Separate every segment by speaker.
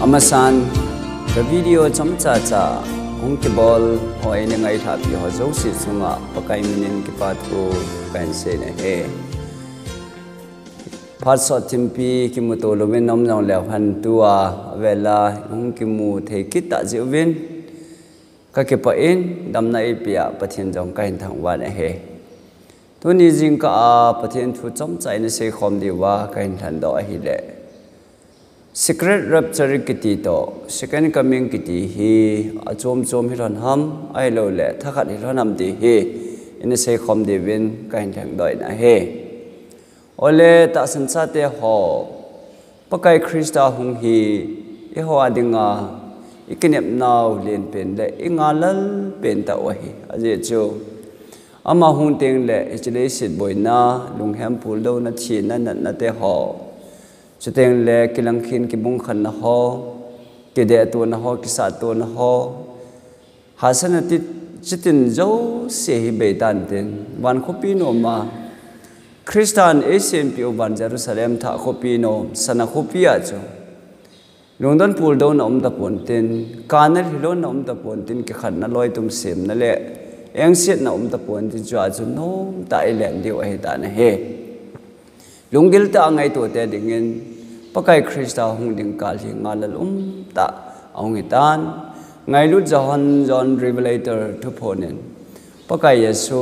Speaker 1: amasan ka video chamcha cha ong ke bol hoi ne ngai tha pi ho zo si sunga pakai minin ki pat ko kan se ne he phat so timpi ki mu to lovin nom nong le han tua vela ong ki mu the ki ta ji win ka ke pa in dam na e pia pathin jong kain thang wa ne he tu ni jing ka pathin thu chamcha ne se khom di wa kain than do hi le secret rapture kiti to second coming kiti hi achom chom hi ron ham ai lo le thakhat hi ron ham ti hi in se khom de win kain thang doi na he ole ta san sa te ho pakai krista hung hi e ho adinga ikinep naw len pen le ingalal pen ta wa hi aje chu ama hung teng le echle sit boina lunghem phul do na thi na te ho chuteng le kilang khin ki bung khan na ho ke de tu na ho ki sa tu na ho hasana ti chitin zo se hi be tan ten wan khopi no ma Christian Asian pi ban Jerusalem tha khopi no sana khopi a chu lungdon pul do na da pon ten kanal hilon na da pon tin ki khan na loi tum sem na le eng set na da pon ti chu a chu no ta ilem di wa he ta na he lungil ta ngai to te dingin pakai krista hung ding kal hi ngalal ta aung itan ngai lu john revelator to ponen pakai yesu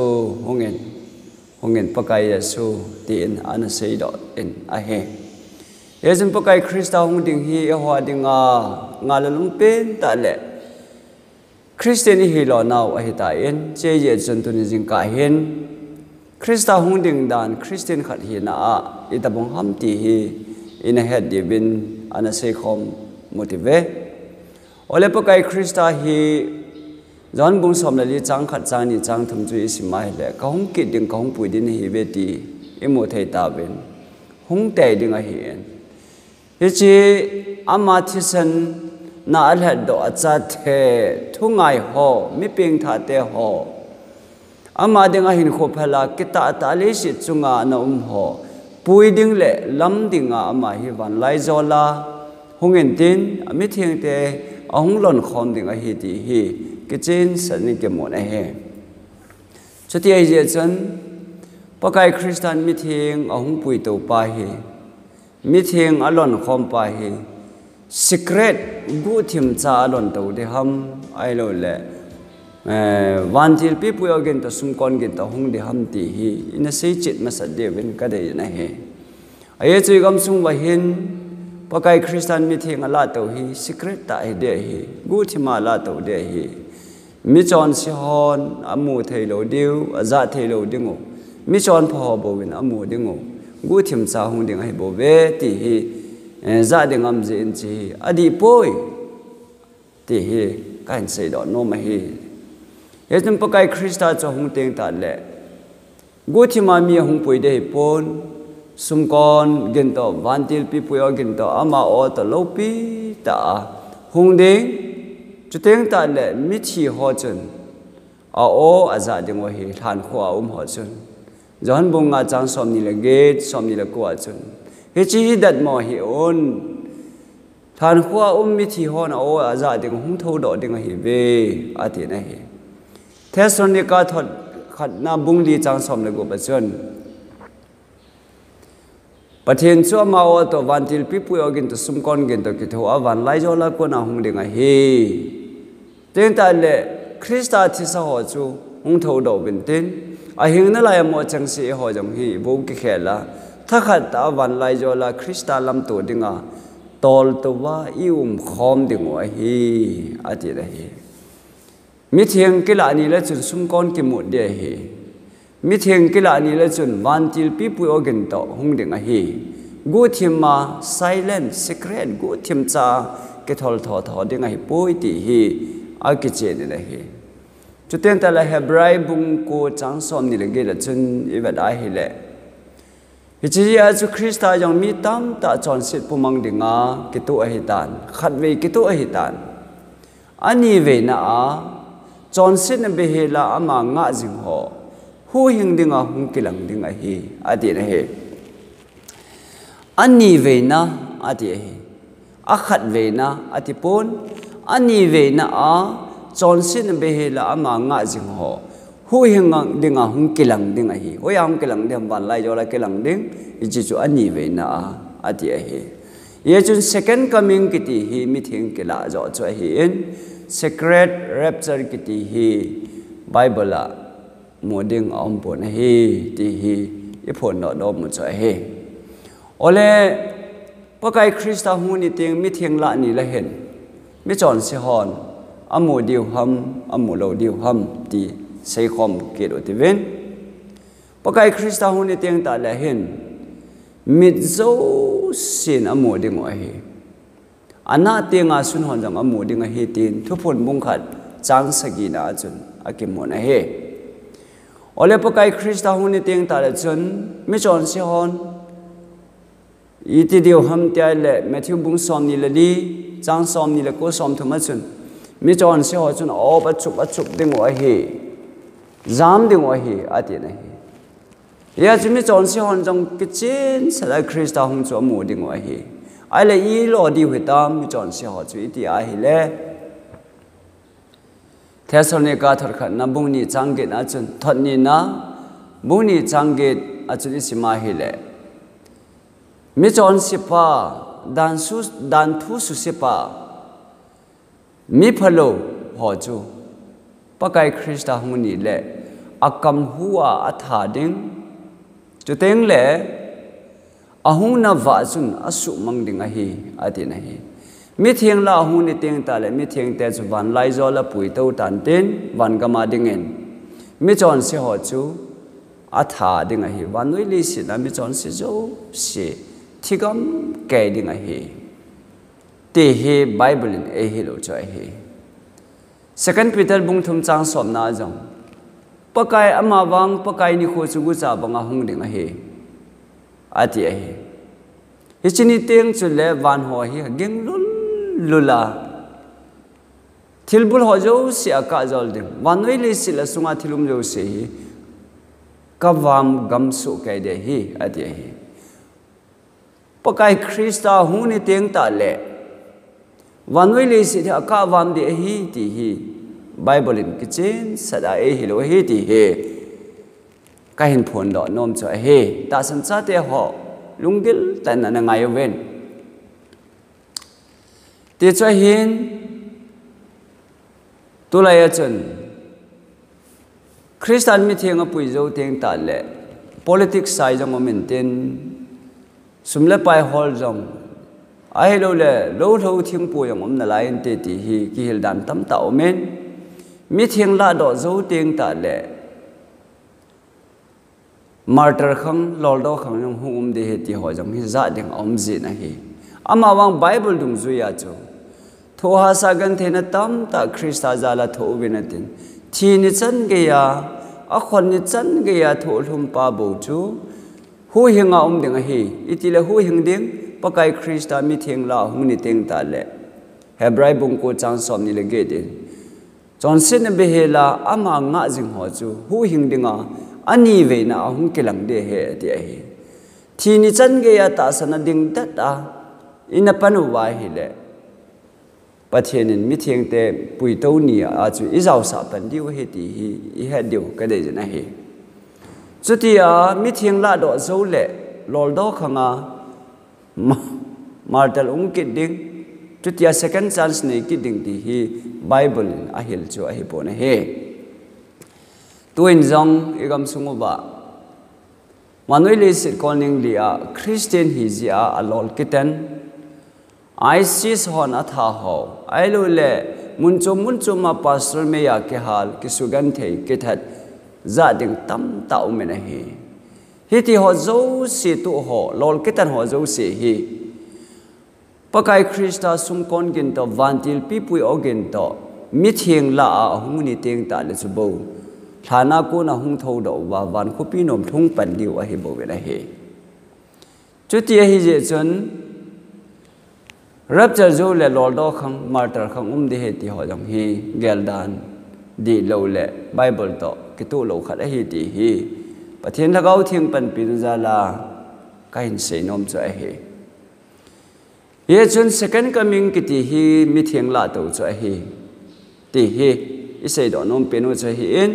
Speaker 1: hungen pakai yesu tin ana sei do in a he yesin pakai krista hung ding hi e ho dinga ngalal pen ta le christian hi lo now a hi ta in che ye chun tu ni jing ka hen Krista hung ding dan Christian khat hi na a itabong ham ti hi in a head divin ana se khom motive ole pakai Krista hi jon bung som li chang khat chang ni chang thum chu isimai le ka hung ki ding ka hung pui din hi be ti emo thei ta ben hung te ding a hi en hi chi ama thisan na al had do acha the thungai ho mi ping tha te ho ama dinga hin kho phala kita ta le si chunga na ho pui ding le lam dinga ama hi van lai zola hungen tin ami thing te ahung lon khom dinga hi ti hi ki chen sani ke mo na he chuti ai je chan pakai christian mi thing ahung pui to pa hi mi thing alon khom pa hi secret gu thim cha alon to de ham ai lo le vantil pipu again to sum kon gen to hung de ham ti hi in a sei chit ma sa de wen ka de na he ai chu gam sung wa hin pakai christian mi thing ala to hi secret ta ai de hi gu thima la to de hi mi chon si hon amu thei lo diu aza thei lo dingo mi chon pho bo win amu dingo gu thim cha hung ding ai bo ve ti hi za de ngam je in chi adi poi ti hi kan sei do no ma hi yetum pakai krista cho hung teng ta le gothi ma mi hung poi de pon sum kon gen to vantil pi pu yo gen to ama o to lo pi ta hung ding chu teng ta le mi thi ho chun a o aza ding wa hi than kho ho chun jon bung nga chang som ni le gate som ni le ko chun he chi dat mo hi on than kho mi thi ho na o aza ding hung tho do ding hi ve ati na hi Thessalonica thot khat na bung li chang som le go ba chon pathen chu ma o to vantil pi pu ogin to sum kon gen to ki tho awan lai jo la ko na hung de nga he ten ta le krista thi sa ho chu hung tho do bin ten a hing na lai mo chang si ho jong hi bo ki khela tha khat ta wan lai jo la krista lam to dinga tol to wa ium khom ding wa hi ati da hi mi thieng kila ni la chun sum kon ki mu de hi mi thieng kila ni la chun vantil pi pu organ to hung ding a hi gu thim ma silent secret gu thim cha ke thol tho ding a hi poi ti hi a ki che ni la hi chu ten ta la hebrai bung ko chang som ni le ge la chun i va da hi le hi chi ya chu krista jong mi tam ta chon sit pu mang dinga ki tu a hi tan khat ve ki tu a hi tan ani ve na a Johnson na behela ama nga jing ho hu hing dinga hung kilang dinga hi ati na he ani ve na ati hi akhat ve na atipon ani ve na a chonsin be he la ama nga jing ho hu hingang dinga hung kilang dinga hi oyam kilang dem van lai jo la kilang ding ichi chu ani ve na a ati a hi ye chun second coming kiti hi mi thing kila jo cho hi in secret rapture kiti hi bible la moding om pon hi ti hi iphon no do mu cho hi ole pakai krista hu ni ting mi thing la ni la hen mi chon se hon amu diu ham amu lo diu ham ti sei khom ke do ti ven pakai krista hu ni ting ta la hen mit zo sin amu ding wa hi ana tinga sun hon jang amu ding a hi tin thu phun bung khat chang sagi na chun akimon a he ole pakai krista hu ni ting ta la chun mi chon se hon iti diu ham tia le Matthew bung som ni le li chang som ni le ko som thuma chun mi chon se ho chun o ba chup ding wa hi zam ding wa hi ati na hi ya chu mi chon se hon jong kitchen sa krista hung chu mu ding wa hi ai le i lo di wi tam mi chon se ho chu iti a hi le Thessalonica thar khat na bung ni chang ge na chun thot ni na bung ni chang ge a chu ni sima hi le mi chon sipa dan thu su sipa mi phalo ho chu pakai krista huni le akam huwa atha ding chu teng le ahung na wa chun asu mang ding a hi ati na hi mi thiang la hu ni teng ta le mi thiang te chu van lai zo la pui to tan ten van gama ding en mi chon se ho chu atha ding a hi van noi li si na mi chon se zo si thigam ke ding a hi te he bible in a hi lo cho hi second peter bung thum chang som na jong pakai ama wang pakai ni kho chu gu cha banga hung ding a hi ati a hi hi chini teng chu le van ho hi geng lula thilbul ho jo si aka jol ding van noi le si la sunga thilum jo se hi kavam gam su kai de hi ati a hi pakai krista hu ni teng ta le vanoi le si tha ka vam de hi ti hi bible in kitchen sada e hi lo hi ti he ka hin phon do nom cho he ta san cha te ho lungil tan na ngai ven ti cha hin tu la ya chen Christian mi theng a pui zo teng ta le politics sai jong maintain sumle pai hol jong ai lo le lo tho thing pu yong om na lai te ti hi ki hil dan tam ta omen mi thing la do zo teng ta le martyr khang lol do khang yong hum de he ti ho jong hi za ding om ji na hi ama wang bible dung zu ya cho tho ha sa gan the na tam ta krista za la tho win tin thi ni chan ge ya a khon ni chan ge ya tho hlum pa bo chu hu hinga om ding hi itile hu hing ding pakai krista mi theng la hung ni teng ta le hebrai bung ko chang som ni le ge de johnson be he la ama nga jing ho chu hu hing dinga ani ve na hung kilang de he ti a hi thi ni chan ge ya ta sana ding ta ta ina panu wa hi le pathianin mi theng te pui to ni a chu izau sa pan diu he ti hi I ha diu ka de na hi chutia mi thing la do zo le lol do khanga martel ung ki ding chutia second chance nei ki ding ti hi bible a hil chu a hi pon he tuin jong igam sungu ba manoi le sit calling lia christian hi zia alol kiten I sis hon atha ho ai lo le mun chum ma pastor me ya ke hal ki sugan thei ke that za ding tam ta me na hi hi ti ho zo si tu ho lol ke tan ho zo si hi pakai krista sum kon gin to vantil pi pui ogin to mi thieng la a hung ni teng ta le chu bo thana ko na hung tho do wa van khu pi nom thung pan diu a hi bo we na hi chu ti hi je chon rapture zo le lol do khang martyr khang de he ti ho jong hi geldan di lo le bible to ki tu lo khat a hi ti hi pathian lagau thing pan pin za la kain se nom cho a hi ye chun second coming ki ti hi mi thiang la to cho hi ti hi isei do nom penu cho hi in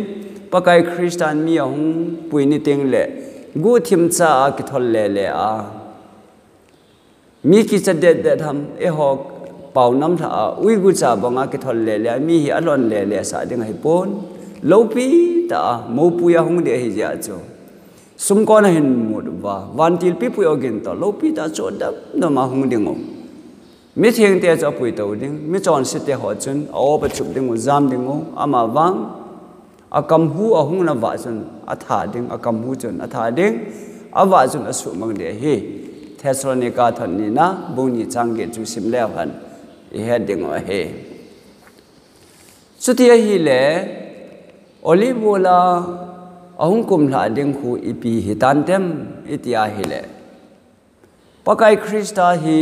Speaker 1: pakai Christian mi hung puini teng le gu thim cha ki thol le le a mi ki cha de tham e ho pau nam tha ui gu cha banga ki thol le le mi hi alon le le sa ding hi pon lo pi ta mo pu ya hung de hi ja cho sum ko na hin mut wa van til pi pu again to lo pi ta cho dap no ma hung ding o mi thiang te cho pui to ding mi chon sit te ho chun o pa chup ding o zam ding o ama wang akam hu a hung na wa chun a tha ding akam hu chun a tha ding a wa chun a su mang de hi Thessalonica thon ni na bu ni chang ge chu sim le han I had ding o he su ti hi le olivola ahung kum la ding khu ipi hitan tem itia hi le pakai Krista hi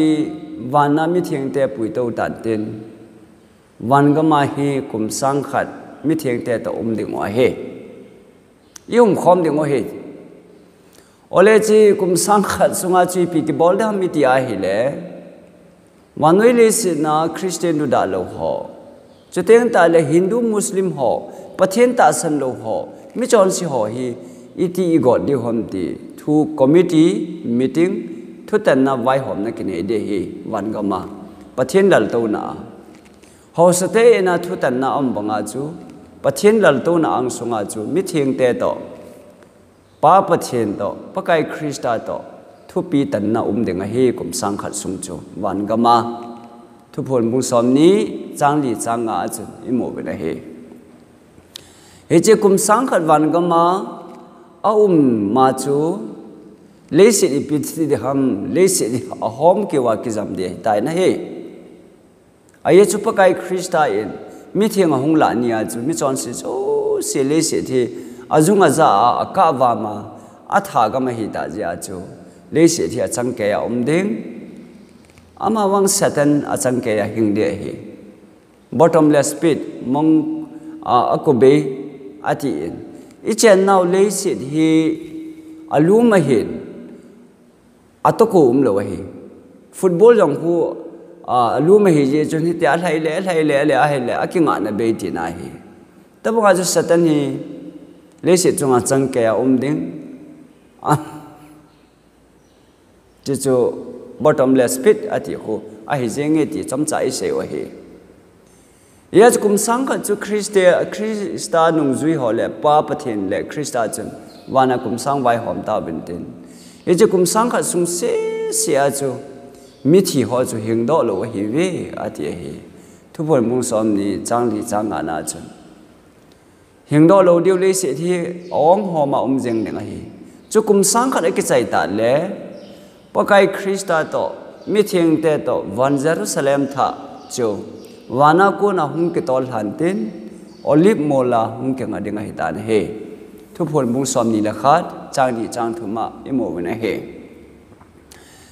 Speaker 1: wana mi thiang te pui to tan tin wan ga ma hi kum sang khat mi thiang te to ding o he yum khom ding o he ole chi kum sang khat sunga chi pi ki bol da mi ti a hi le wanoi le si na Christian du da lo ho chuteng ta le Hindu Muslim ho pathen ta san lo ho mi chon si ho hi iti god di hom ti thu committee meeting thu tan na vai hom na kine de hi wan ga ma pathen dal to na ho sate na thu tan na am banga chu pathen dal to na ang sunga chu mi thing te to pa pathen to pakai Krista to thu pi tan na ding a hi kum sang khat sung chu wan ga ma thu phol mu som ni chang li chang nga chu I mo be na he he che kum sang khat wan ga ma a ma chu le se I pi ti de ham le se a hom ke wa ki jam de tai na he ai chu pakai Krista in mi thiang hung la nia chu mi chon si chu se le se thi azunga za aka wa ma a tha ga ma hi ta ja chu le se thi a chang ke ya ding ama wang Satan a chang ke ya hing de hi bottomless pit mong akobe ati in ichen now le se hi aluma hin atoko lo hi football jong hu aluma hi je chon hi ta lai le a hele akinga na be ti na hi tabanga ju Satan hi le se chunga chang ke ya ding chu bottomless pit ati khu a hi jenge ti chamcha I se wa hi yes kum sang kha chu Krista nung zui ho le pa pathin le Krista chun wana kum sang vai hom ta bin tin ye chu kum sang kha sung se a chu mi thi ho chu hing do lo hi we ati hi thu bol mung som ni chang li chang nga na chun hing do lo diu le se thi ong ho ma jeng ne hi chu kum sang kha ke chai ta le pakai Krista to mi thiang te to wan Jerusalem tha chu wana ko na hung ke tol han tin olive mola hung ke ngading hi tan he thu phol mung som ni la khat chang ni chang thu ma I mo na he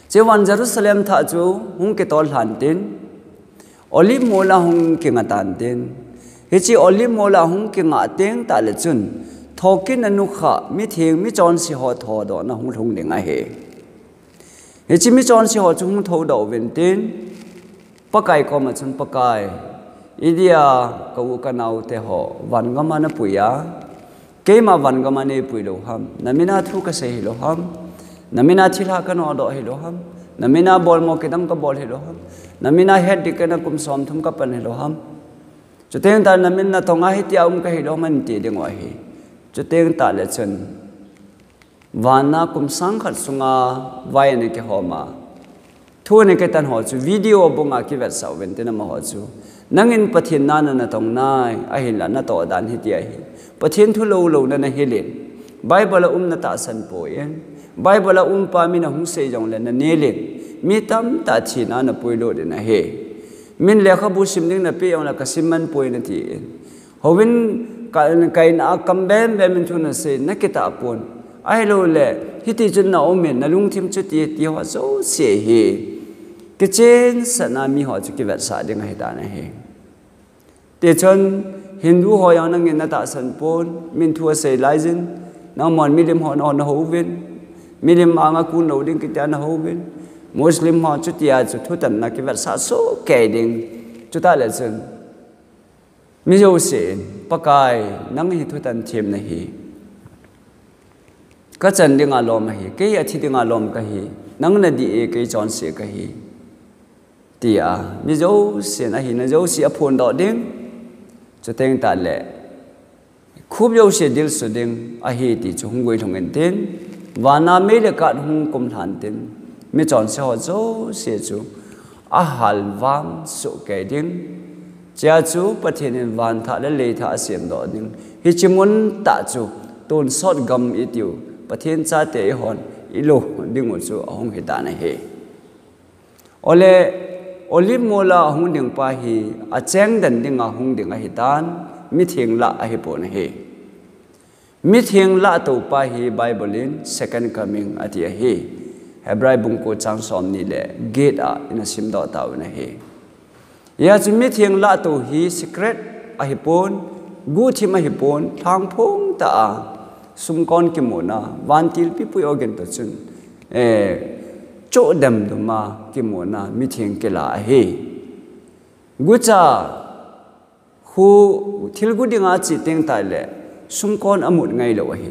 Speaker 1: che wan Jerusalem tha chu hung ke tol han tin olive mola hung ke ngatan tin he chi olive mola hung ke nga teng ta le chun thokin anu kha mi thiang mi chon si ho tho do na hung thung ding a he he chi mi chon si ho chung tho do ven tin pakai ko ma chun pakai idia ko ka nau te ho wan ga ma na puya ke ma wan ga ma ne pui lo ham namina thu ka se hi lo ham namina thila ka no do hi lo ham namina bol mo ke dam ka bol hi lo ham namina head dik na kum som thum ka pan hi lo ham chuteng ta namina tonga hi tia ka hi lo man ti ding wa hi chuteng ta le chun wana kum sang khat sunga vai ne ke homa thu ne ke tan ho chu video bunga ki vet sau ven te na ma ho chu nangin pathin na na tong nai a hin la na to dan hi ti a hi pathin thu lo lo na hi len bible na ta san po yen bible pa mi na hung se jong le na ne len mi tam ta thi na na poi lo de na he min le kha bu sim ding na pe yong la ka simman poi na ti hovin kai na kam bem bem min thu na se na ke ta pon ai lo le hiti chun na omen na lung thim chu ti ti ho so se he ke chen sana mi ho chu ki vet sa ding hai ta na he te chon Hindu ho yang na ngin na ta san pon min thu se lai jin na mon milim ho no na ho vin milim anga ku no ding ki ta na ho vin Muslim họ chút tia chút thu tận là cái vật xã số kẻ đình chút ta là dân mi dâu xịn pakai nắng hi thu tận thêm này hi các chân đi ngả lom hi cái gì thì đi ngả lom cái hi nắng là đi cái chọn xịn cái hi tia mi dâu xịn hi nó dâu xịn phun đỏ đinh cho tên ta lệ khúc dâu xịn đi số đinh hi thì chúng không quay thằng anh tên và na mấy là cả không cùng thản tên mi chọn xe họ dâu xịn chú hal vam số cái đinh cha chú bắt hiện van thả để lấy thả xiêm đó đinh hi chỉ muốn tạ chú tôn sót gầm ít tiêu bắt hiện cha tế hòn ilo đinh một chú ông hi ta này he ole oli mola hung ding pa hi a cheng dan ding a hung ding a hi tan mi thing la a hi pon he mi thing la to pa hi bible in second coming ati a hi hebrai bung ko chang som ni le gate a in a sim do ta na he ya chu mi thing la to hi secret a hi pon gu thi ma hi pon thang phung ta a sum kon ki mo na van til pi pu organ to chun chỗ đầm đồ mà cái món na mi thiền cái là he, gucha khu thiếu gu đi ngã chỉ tiếng tai lệ, xung con ở một ngày lâu he,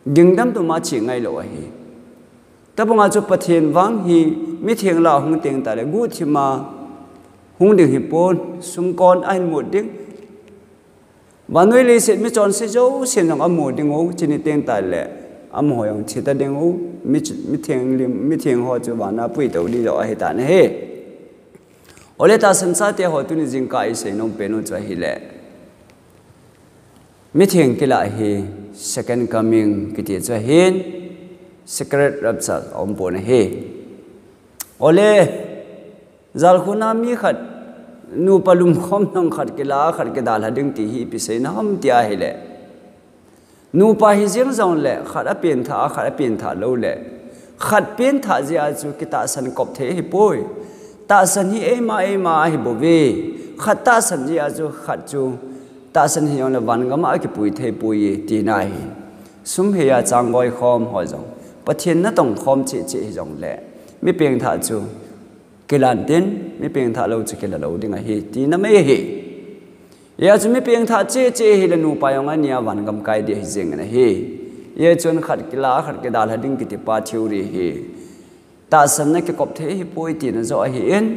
Speaker 1: dừng đâm đồ mà chỉ ngày lâu he, ta bằng cho phát hiện vang hi mi thiền là hung tiếng tai lệ gu thì mà hung tiếng hiệp bôn xung con anh một tiếng, và nuôi lấy sẽ mi chọn sẽ dấu xem rằng ở một tiếng ngô chỉ tiếng tai lệ âm hồi ông chỉ ta đừng u mi thiền họ cho bạn nào bùi đầu đi rồi hết ta này ở đây ta sinh sát thì họ tu nín cái sẽ nông bền nông cho hi lệ mi thiền cái lại hi second coming cái tiệt cho hiền secret rapture ông bồn hi ở đây zal khuna mi khát nu palum khom nông khát cái đal hading ti hi pi se nam tia hi lệ nu pa hi riêng dòng lệ khát apien thả lâu lệ khát pien thả gì à chú cái ta san cọp thế hi bôi ta san hi ema hi bồ về khát ta san gì à chú khát chú ta san hi ông là văn gam à cái bùi thế bùi tì này sum hi à chang ngoi khom hỏi dòng bắt thiên nó tổng khom chị hi dòng lệ mi pien thả chú cái làn tên mi pien thả lâu chú cái là lâu đi ngay hi tì nó mấy hi ya chu mi peng tha che hi le nu pa yong ania van gam kai de jeng na hi ye chon khat ke dal hading ki ti pa theory hi ta san na ke kop the hi poi ti na zo hi en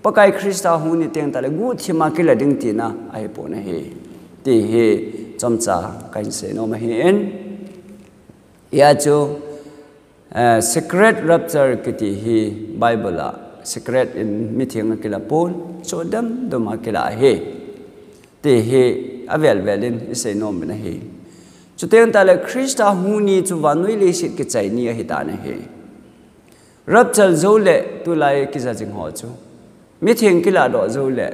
Speaker 1: pakai krista hu ni teng ta le gu thi ma ke la ding ti na ai po na hi ti hi chom cha kain se no ma hi en ya chu secret rapture ki ti hi bible la secret in meeting ke la pon so dam do ma ke la hi thì he avel velin isei nom na he chu ten ta le krista huni chu vanui le sit ke chai ni hi ta na he rapture zo le tu lai ki za jing ho chu mi thing ki la do zo le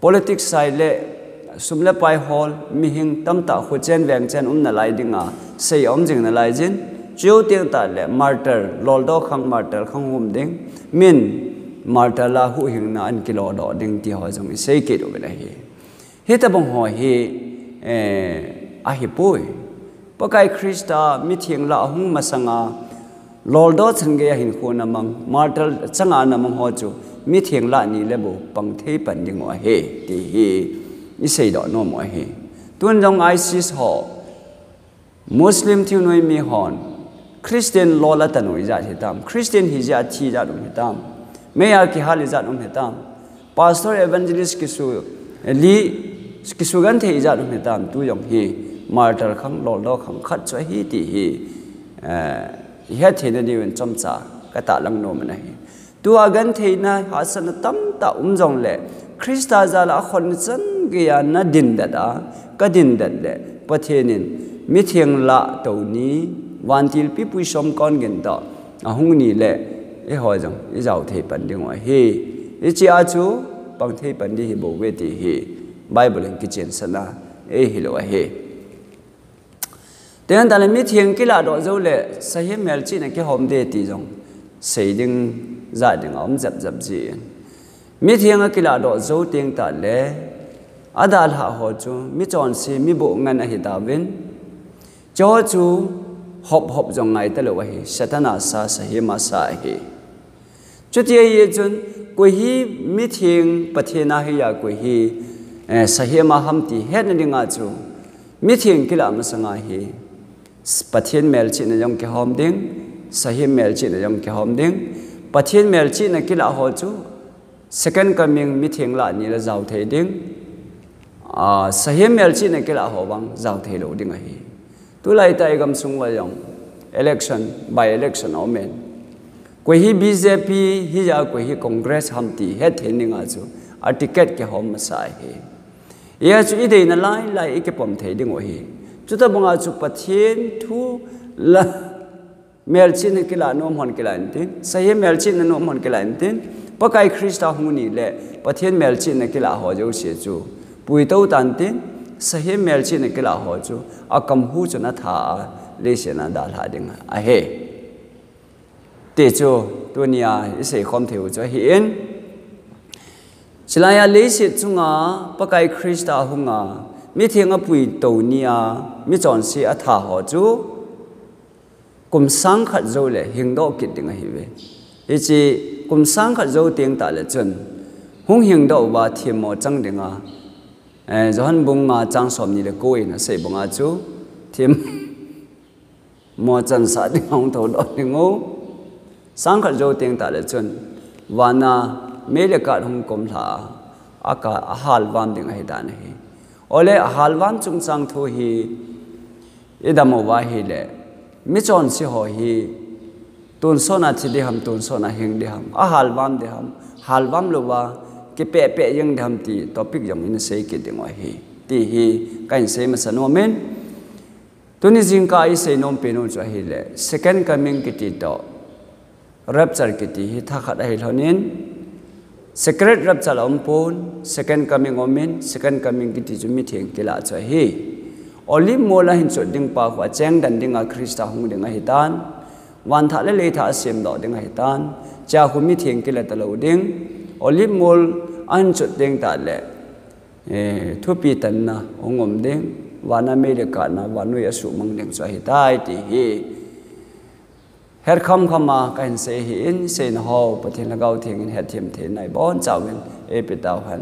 Speaker 1: politics sai le sum le pai hol mi hing tam ta khu chen veng chen na lai dinga sei om jing na lai jin chiu ten ta le martyr lol do khang martyr khang hum ding min martyr la hu hing na an ki lo do ding ti ho jong sei ke do na he hết bông hỏi hi hi bôi pakai krista mi thieng la hung masanga lol do changge hin khona mang martel changa na mang ho chu mi thieng la ni lebo pang thei pan ding wa he ti hi ni sei do no mo he tun jong isis ho muslim thiu noi mi hon christian lola tanoi ja he tam christian hi ja thi ja dum he tam me ya ki hali ja dum he tam pastor evangelist kisu li kisugan the ija dum tam tu yong hi martyr khang lol do khang khat cho hi ti hi he the na diwen chom cha ka ta lang no mana hi tu agan the na hasan tam ta jong le krista za la khon chan ge ya na din da da ka din da le pathenin mi thieng la to ni wan til pi pui som kon gen ta hung ni le e ho jong i jaw the pan ding wa hi i chi a chu pang the pan di hi bo we ti hi bible in kitchen sana hi lo he ten ta le mi thieng ki la do zo le sa hi mel chi na ki hom de ti jong sei ding za ding om zap ji mi thieng ki la do zo teng ta le adal ha ho chu mi chon si mi bo ngan a hi ta ven cho chu hop jong ngai ta lo hi satana sa hi ma sa hi chút ye chun koi hi mi thing pathena hi ya koi hi sahema hamti het na dinga chu mi thing kila ma sanga hi pathen mel chi na yong ke hom ding sahem mel chi na yong ke hom ding pathen mel chi na kila ho chu second coming mi thing la ni la zau thei ding sahem mel chi na kila ho bang zau thei lo ding a hi tu lai tai gam sung wa yong election by election omen koi hi BJP hi ya koi hi congress hamti het theninga chu a ticket ke hom sai hi ya chu idei na lai ke pom thei ding o hi chu ta bunga chu pathian thu la mel chin ke la nom hon ke la tin sahi mel chin nom hon ke la tin pakai krista huni le pathian mel chin ke la ho jo se chu pui to tan tin sahi mel chin ke la ho chu akam hu chu na tha le se na da la ding a he te chu tunia ise khom theu chu hi en Silaya lesit chunga pakai krista hunga mi thenga pui to nia mi chon si a tha ho chu kum sang khat zo le hing do kit ding hi ve hi chi kum sang khat zo teng ta le chun hung hing do wa thim mo chang dinga johan bunga chang som ni le koi na sei bunga chu thim mo chan sa ding hong tho do dingo sang khat zo teng ta le chun wana mele ka hung kom tha aka ahal wan ding hi dan hi ole ahal wan chung chang tho hi edamo wa hi le mi chon si ho hi tun sona thi de ham tun sona hing de ham ahal wan de ham hal wam lo wa ke pe yang de ham ti topic yang in sei ke ding wa hi ti hi kain sei ma sano men tuni jing ka I sei nom pe no cha hi le second coming ki ti to rapture ki ti hi tha khat ai lonin secret rapture ompon second coming omen second coming ki ti chu mi theng kila cha hi only mola hin chu ding pa wa cheng dan dinga krista hung dinga hitan wan tha le tha sem do dinga hitan cha hu mi theng kila ta lo ding only mol an chu ding ta le thu pi tan na ongom ding wana me le ka na wanu ya su mang ding cha hitai ti hi her khama kan se hi in sen ho pathin lagau thing in het thim the nai bon chawin e pitaw han